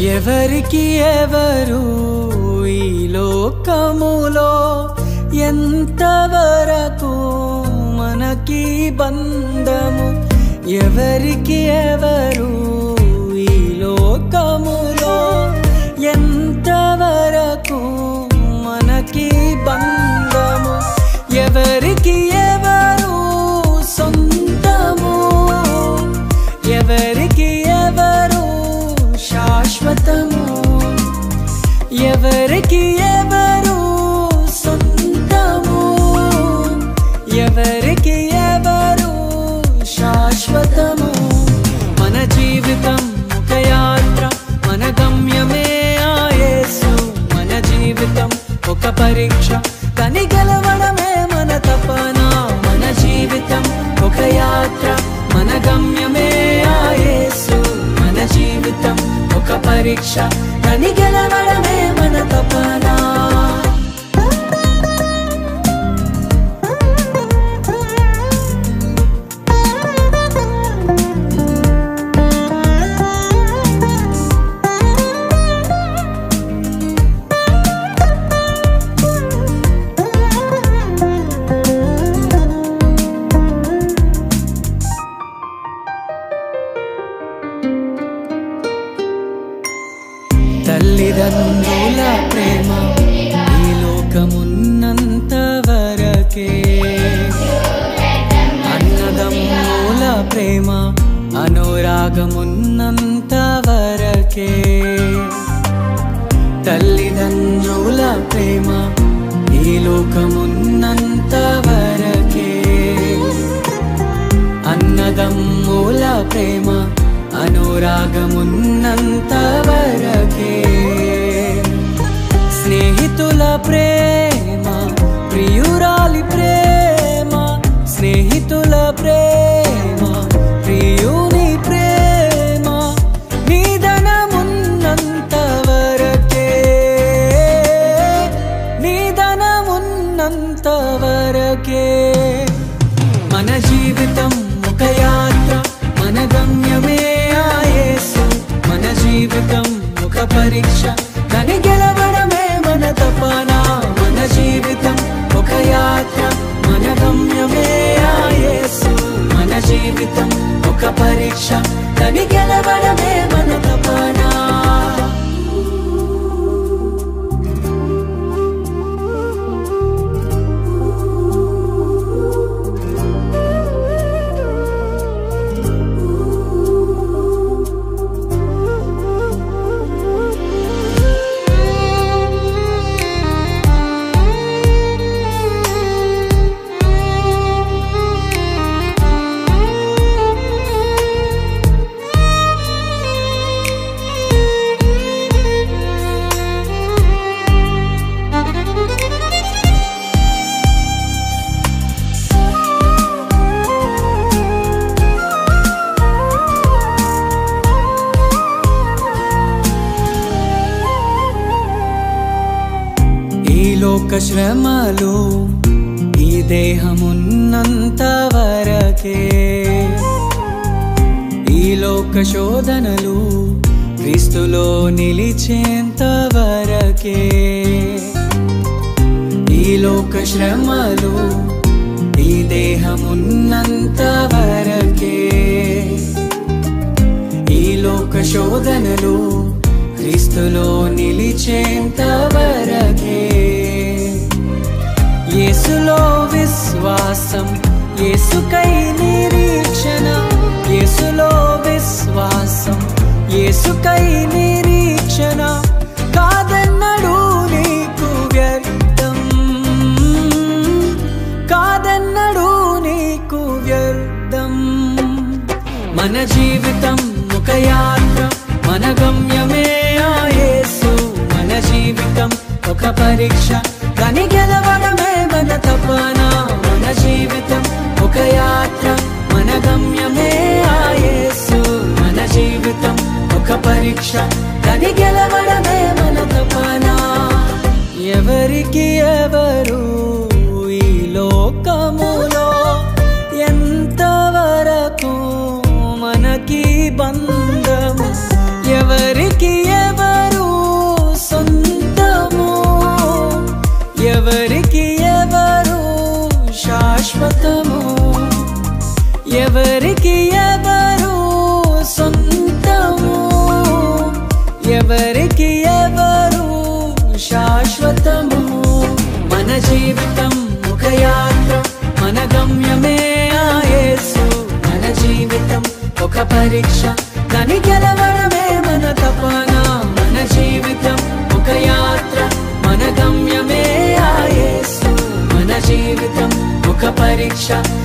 ఎవరికి ఎవరు ఈ లోకములో ఎంతవరకు మనకి బంధము ఎవరికి ఎవరు ఈ లోకములో ఎంతవరకు మనకి బంధము ఎవరికి ఎవరు సొంతము ఎవరికి ఎవరు శాశ్వతము ఎవరికి ఎవరు సొంతము ఎవరికి ఎవరు శాశ్వతము మన జీవితం ఒక యాత్ర మన గమ్యమే ఆ యేసు మన జీవితం ఒక పరీక్ష కని గెలవడమే మన తపన మన జీవితం ఒక యాత్ర మన గమ్యమే ఆ యేసు మన జీవితం ఒక పరీక్ష కని గెలవడమే మన తపన తల్లిదండ్రుల ప్రేమ ఈ లోకమున్నంత వరకే అన్నదమ్ముల ప్రేమ అనురాగమున్నంత వరకే తల్లిదండ్రుల ప్రేమ ఈ లోకమున్నంత వరకే అన్నదమ్ముల ప్రేమ అనురాగమున్నంత వరకే స్నేహితుల ప్రేమ ప్రియురాలి ప్రేమ స్నేహితుల ప్రేమ ప్రియుని ప్రేమ నిధనమున్నంత వరకే నిధనమున్నంత వరకే మన జీవితం ఒక యాత్ర మన గమ్యమే ఆ యేసు మన జీవితం ఒక పరీక్ష కని గెలవడమే మన తపన మన జీవితం ఒక యాత్ర మన గమ్యమే ఆ యేసు మన జీవితం ఒక పరీక్ష కని గెలవడమే మన తపన లోక శ్రమలు ఈ దేహమున్నంత వరకే ఈ లోక శోధనలు క్రీస్తులో నిలిచేంత వరకే ఈ లోక శ్రమలు ఈ దేహమున్నంత వరకే ఈ లోక శోధనలు క్రీస్తులో నిలిచేంత వరకే యేసులో విశ్వాసం యేసుకై నిరీక్షణ యేసులో విశ్వాసం యేసుకై నిరీక్షణ కాదన్నడు నీకు వ్యర్థం కాదన్నడు నీకు వ్యర్థం మన జీవితం ఒక యాత్ర మన గమ్యమే ఆ యేసు మన జీవితం ఒక పరీక్ష కని గెలవడమే మన తపన మన జీవితం ఒక యాత్ర మన గమ్యమే ఆ యేసు మన జీవితం ఒక పరీక్ష కని గెలవడమే మన తపన ఎవరికి ఎవరు ఈ లోకములో ఎంతవరకు మనకి బంధము ఎవరికి ఎవరు ఎవరికి ఎవరు శాశ్వతము. మన జీవితం ఒక యాత్ర, మన గమ్యమే ఆ యేసు. మన జీవితం ఒక పరీక్ష, దాని గెలవడమే మన తపన. మన జీవితం ఒక యాత్ర, మన గమ్యమే ఆ యేసు. మన జీవితం ఒక పరీక్ష.